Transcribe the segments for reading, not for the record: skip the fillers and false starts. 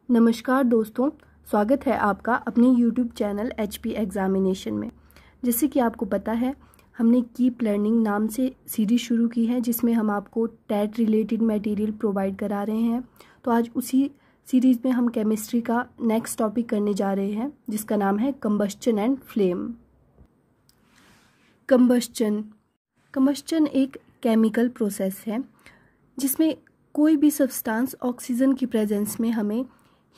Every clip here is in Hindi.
नमस्कार दोस्तों, स्वागत है आपका अपने YouTube चैनल HP एग्जामिनेशन में। जैसे कि आपको पता है, हमने कीप लर्निंग नाम से सीरीज शुरू की है जिसमें हम आपको टैट रिलेटेड मटेरियल प्रोवाइड करा रहे हैं। तो आज उसी सीरीज़ में हम केमिस्ट्री का नेक्स्ट टॉपिक करने जा रहे हैं जिसका नाम है कंबस्चन एंड फ्लेम। कंबस्चन एक केमिकल प्रोसेस है जिसमें कोई भी सब्सटेंस ऑक्सीजन की प्रेजेंस में हमें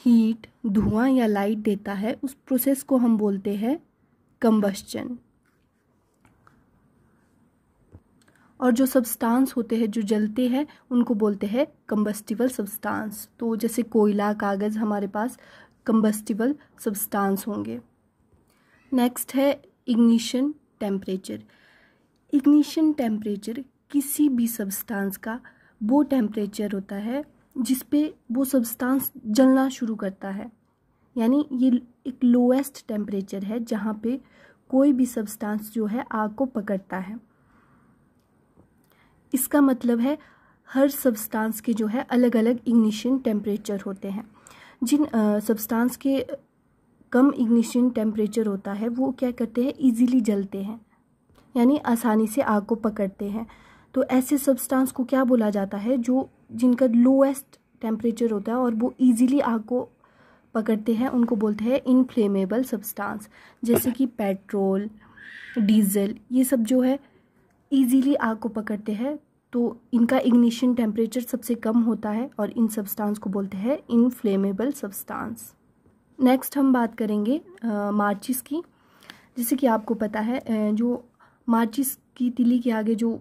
हीट, धुआं या लाइट देता है। उस प्रोसेस को हम बोलते हैं कंबस्चन। और जो सब्सटेंस होते हैं जो जलते हैं उनको बोलते हैं कंबस्टिबल सब्सटेंस। तो जैसे कोयला, कागज़ हमारे पास कंबस्टिबल सब्सटेंस होंगे। नेक्स्ट है इग्निशन टेम्परेचर। इग्निशन टेम्परेचर किसी भी सब्सटेंस का वो टेम्परेचर होता है जिस पे वो सब्सटेंस जलना शुरू करता है। यानी ये एक लोएस्ट टेम्परेचर है जहाँ पे कोई भी सब्सटेंस जो है आग को पकड़ता है। इसका मतलब है हर सब्सटेंस के जो है अलग अलग इग्निशन टेम्परेचर होते हैं। जिन सब्सटेंस के कम इग्निशन टेम्परेचर होता है वो क्या करते हैं, इजीली जलते हैं, यानी आसानी से आग को पकड़ते हैं। तो ऐसे सब्सटेंस को क्या बोला जाता है, जो जिनका लोएस्ट टेम्परेचर होता है और वो इजीली आग को पकड़ते हैं, उनको बोलते हैं इनफ्लेमेबल सब्सटेंस। जैसे कि पेट्रोल, डीजल, ये सब जो है इजीली आग को पकड़ते हैं, तो इनका इग्निशन टेम्परेचर सबसे कम होता है और इन सब्सटेंस को बोलते हैं इनफ्लेमेबल सब्सटेंस। नेक्स्ट हम बात करेंगे माचिस की। जैसे कि आपको पता है, जो माचिस की तिली के आगे जो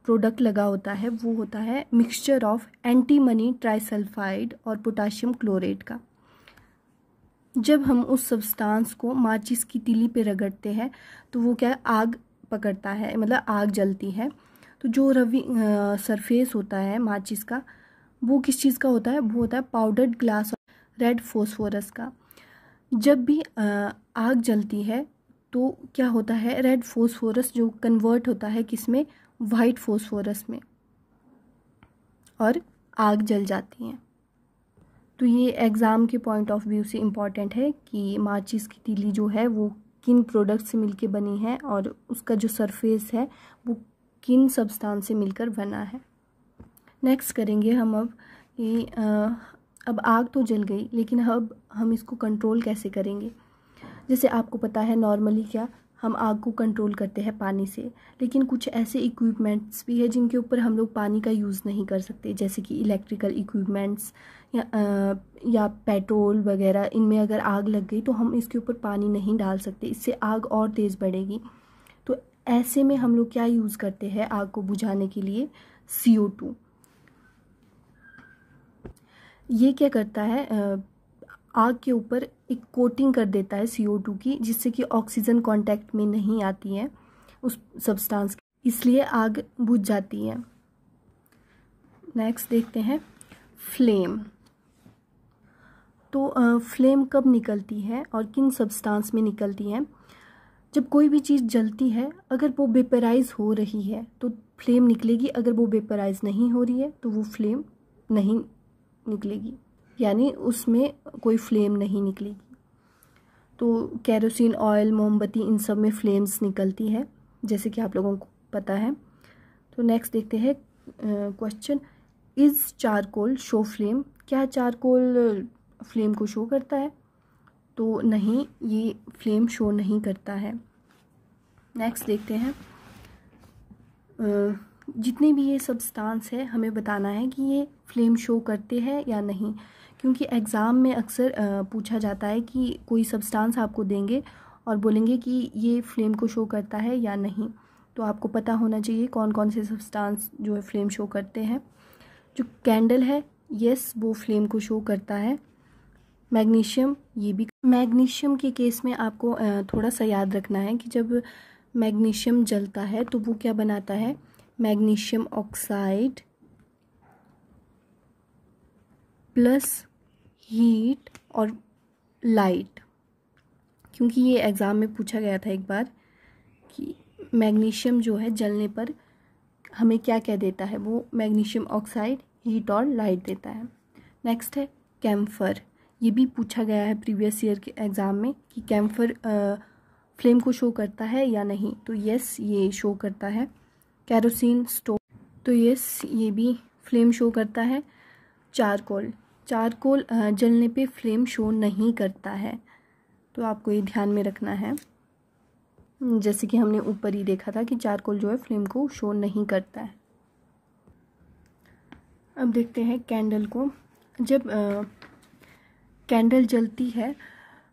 प्रोडक्ट लगा होता है वो होता है मिक्सचर ऑफ एंटीमनी ट्राइसल्फाइड और पोटाशियम क्लोरेट का। जब हम उस सब्सटेंस को माचिस की तिली पे रगड़ते हैं तो वो क्या आग पकड़ता है, मतलब आग जलती है। तो जो सरफेस होता है माचिस का वो किस चीज़ का होता है, वो होता है पाउडर्ड ग्लास रेड फॉस्फोरस का। जब भी आग जलती है तो क्या होता है, रेड फॉस्फोरस जो कन्वर्ट होता है किसमें, वाइट फॉस्फोरस में, और आग जल जाती है। तो ये एग्ज़ाम के पॉइंट ऑफ व्यू से इम्पॉर्टेंट है कि माचिस की तीली जो है वो किन प्रोडक्ट से मिलके बनी है और उसका जो सरफेस है वो किन सब्सटेंस से मिलकर बना है। नेक्स्ट करेंगे हम अब आग तो जल गई, लेकिन अब हम इसको कंट्रोल कैसे करेंगे। जैसे आपको पता है नॉर्मली क्या हम आग को कंट्रोल करते हैं पानी से, लेकिन कुछ ऐसे इक्विपमेंट्स भी है जिनके ऊपर हम लोग पानी का यूज़ नहीं कर सकते, जैसे कि इलेक्ट्रिकल इक्विपमेंट्स या पेट्रोल वगैरह। इनमें अगर आग लग गई तो हम इसके ऊपर पानी नहीं डाल सकते, इससे आग और तेज़ बढ़ेगी। तो ऐसे में हम लोग क्या यूज़ करते हैं आग को बुझाने के लिए, CO2। ये क्या करता है, आग के ऊपर एक कोटिंग कर देता है CO2 की, जिससे कि ऑक्सीजन कांटेक्ट में नहीं आती है उस सब्सटेंस की, इसलिए आग बुझ जाती है। नेक्स्ट देखते हैं फ्लेम। तो फ्लेम कब निकलती है और किन सब्सटेंस में निकलती है। जब कोई भी चीज़ जलती है, अगर वो वेपराइज हो रही है तो फ्लेम निकलेगी, अगर वो वेपराइज नहीं हो रही है तो वो फ्लेम नहीं निकलेगी, यानी उसमें कोई फ्लेम नहीं निकलेगी। तो केरोसिन ऑयल, मोमबत्ती, इन सब में फ्लेम्स निकलती है, जैसे कि आप लोगों को पता है। तो नेक्स्ट देखते हैं question, is charcoal show flame. क्या चारकोल फ्लेम को शो करता है? तो नहीं, ये फ्लेम शो नहीं करता है। नेक्स्ट देखते हैं, जितने भी ये सब्सटेंस है हमें बताना है कि ये फ्लेम शो करते हैं या नहीं, क्योंकि एग्ज़ाम में अक्सर पूछा जाता है कि कोई सब्सटेंस आपको देंगे और बोलेंगे कि ये फ्लेम को शो करता है या नहीं। तो आपको पता होना चाहिए कौन कौन से सब्सटेंस जो है फ्लेम शो करते हैं। जो कैंडल है, यस, वो फ्लेम को शो करता है। मैग्नीशियम, ये भी। मैग्नीशियम के केस में आपको थोड़ा सा याद रखना है कि जब मैग्नीशियम जलता है तो वो क्या बनाता है, मैग्नीशियम ऑक्साइड प्लस हीट और लाइट। क्योंकि ये एग्ज़ाम में पूछा गया था एक बार कि मैग्नीशियम जो है जलने पर हमें क्या क्या देता है, वो मैग्नीशियम ऑक्साइड, हीट और लाइट देता है। नेक्स्ट है कैम्फर। ये भी पूछा गया है प्रीवियस ईयर के एग्ज़ाम में कि कैम्फर फ्लेम को शो करता है या नहीं, तो यस ये शो करता है। कैरोसिन स्टोव, तो यस ये भी फ्लेम शो करता है। चारकोल जलने पे फ्लेम शो नहीं करता है, तो आपको ये ध्यान में रखना है। जैसे कि हमने ऊपर ही देखा था कि चारकोल जो है फ्लेम को शो नहीं करता है। अब देखते हैं कैंडल को। जब कैंडल जलती है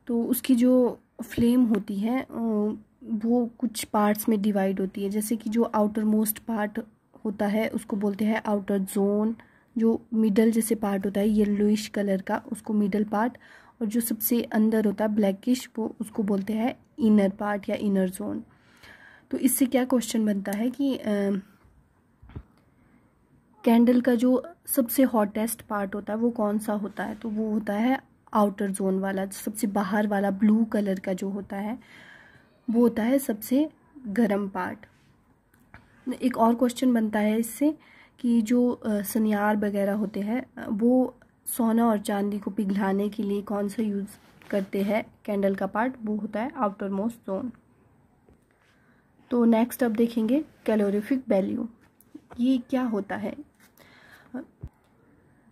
तो उसकी जो फ्लेम होती है वो कुछ पार्ट्स में डिवाइड होती है। जैसे कि जो आउटर मोस्ट पार्ट होता है उसको बोलते हैं आउटर जोन, जो मिडल जैसे पार्ट होता है येलोइश कलर का उसको मिडल पार्ट, और जो सबसे अंदर होता है ब्लैकिश वो उसको बोलते हैं इनर पार्ट या इनर जोन। तो इससे क्या क्वेश्चन बनता है कि कैंडल का जो सबसे हॉटेस्ट पार्ट होता है वो कौन सा होता है, तो वो होता है आउटर जोन वाला, सबसे बाहर वाला ब्लू कलर का जो होता है वो होता है सबसे गर्म पार्ट। एक और क्वेश्चन बनता है इससे कि जो सनियार वगैरह होते हैं वो सोना और चांदी को पिघलाने के लिए कौन सा यूज़ करते हैं कैंडल का पार्ट, वो होता है आउटर मोस्ट जोन। तो नेक्स्ट अब देखेंगे कैलोरीफिक वैल्यू। ये क्या होता है?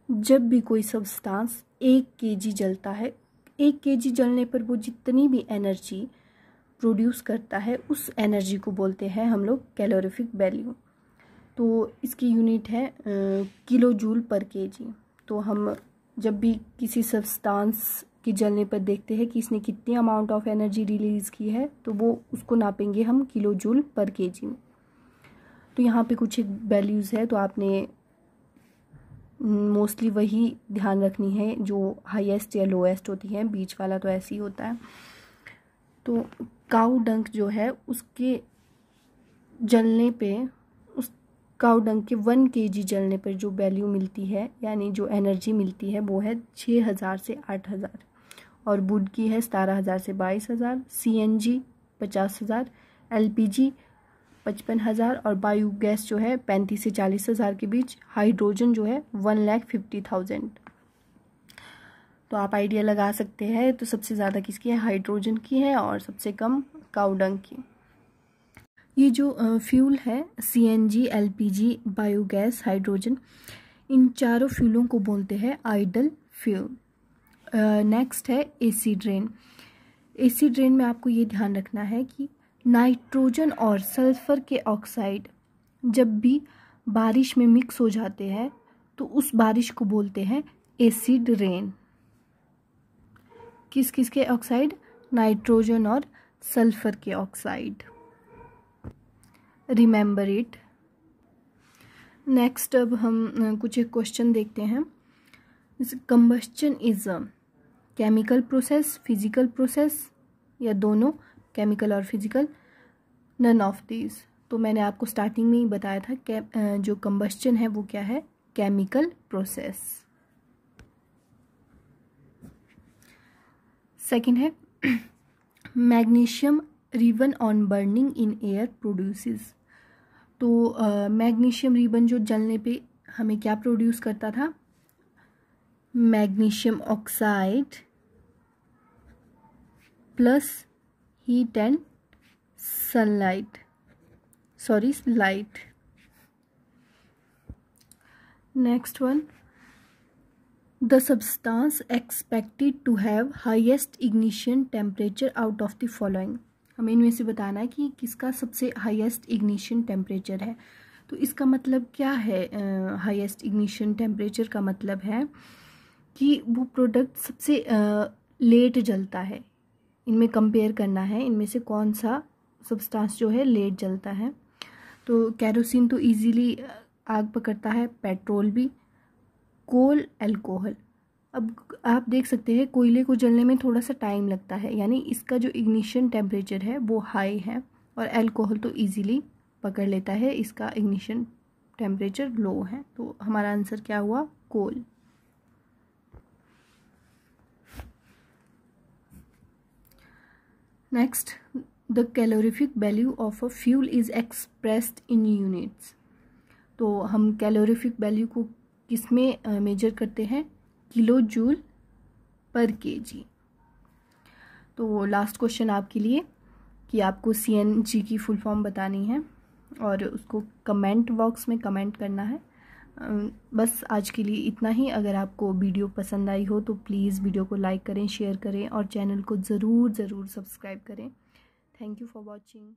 जब भी कोई सब्सटेंस 1 kg जलता है, 1 kg जलने पर वो जितनी भी एनर्जी प्रोड्यूस करता है उस एनर्जी को बोलते हैं हम लोग कैलोरीफिक वैल्यू। तो इसकी यूनिट है किलो जूल पर kg। तो हम जब भी किसी सब्सटेंस के जलने पर देखते हैं कि इसने कितनी अमाउंट ऑफ एनर्जी रिलीज़ की है, तो वो उसको नापेंगे हम किलो जूल पर kg में। तो यहाँ पे कुछ एक वैल्यूज़ है, तो आपने मोस्टली वही ध्यान रखनी है जो हाईएस्ट या लोएस्ट होती है, बीच वाला तो ऐसे ही होता है। तो काऊ डंक जो है उसके जलने पे, उस काऊ डंक के 1 kg जलने पर जो वैल्यू मिलती है यानी जो एनर्जी मिलती है वो है 6000 से 8000, और वुड की है 17000 से 22000, CNG 50000, LPG 55,000 और बायो गैस जो है 35 से 40,000 के बीच, हाइड्रोजन जो है 1,50,000। तो आप आइडिया लगा सकते हैं, तो सबसे ज़्यादा किसकी है? हाइड्रोजन की है, और सबसे कम काऊ डंक की। ये जो फ्यूल है CNG, LPG, बायोगैस, हाइड्रोजन, इन चारों फ्यूलों को बोलते हैं आइडल फ्यूल। नेक्स्ट है एसिड रेन। एसिड रेन में आपको ये ध्यान रखना है कि नाइट्रोजन और सल्फर के ऑक्साइड जब भी बारिश में मिक्स हो जाते हैं तो उस बारिश को बोलते हैं एसिड रेन। किस किस के ऑक्साइड? नाइट्रोजन और सल्फर के ऑक्साइड। Remember it. नेक्स्ट अब हम कुछ एक क्वेश्चन देखते हैं। Combustion is a chemical process, physical process, या दोनों, केमिकल और फिजिकल, नन ऑफ दीज। तो मैंने आपको स्टार्टिंग में ही बताया था कि जो कंबस्चन है वो क्या है? Chemical process. सेकंड है magnesium ribbon on burning in air produces. तो मैग्नीशियम रिबन जो जलने पे हमें क्या प्रोड्यूस करता था? Magnesium oxide plus heat and sunlight, light. Next one, the substance expected to have highest ignition temperature out of the following। हमें इनमें से बताना है कि किसका सबसे हाईएस्ट इग्निशन टेम्परेचर है। तो इसका मतलब क्या है? हाईएस्ट इग्निशन टेम्परेचर का मतलब है कि वो प्रोडक्ट सबसे लेट जलता है। इनमें कंपेयर करना है इनमें से कौन सा सब्सटेंस जो है लेट जलता है। तो कैरोसिन तो इजीली आग पकड़ता है, पेट्रोल भी, कोल, अल्कोहल। अब आप देख सकते हैं कोयले को जलने में थोड़ा सा टाइम लगता है, यानी इसका जो इग्निशन टेम्परेचर है वो हाई है, और अल्कोहल तो इजीली पकड़ लेता है, इसका इग्निशन टेम्परेचर लो है। तो हमारा आंसर क्या हुआ? Coal. Next, the calorific value of a fuel is expressed in units. तो हम कैलोरीफिक वैल्यू को किस में मेजर करते हैं? किलो जूल पर केजी। तो लास्ट क्वेश्चन आपके लिए कि आपको CNG की फुल फॉर्म बतानी है और उसको कमेंट बॉक्स में कमेंट करना है। बस आज के लिए इतना ही। अगर आपको वीडियो पसंद आई हो तो प्लीज़ वीडियो को लाइक करें, शेयर करें और चैनल को ज़रूर सब्सक्राइब करें। Thank you for watching.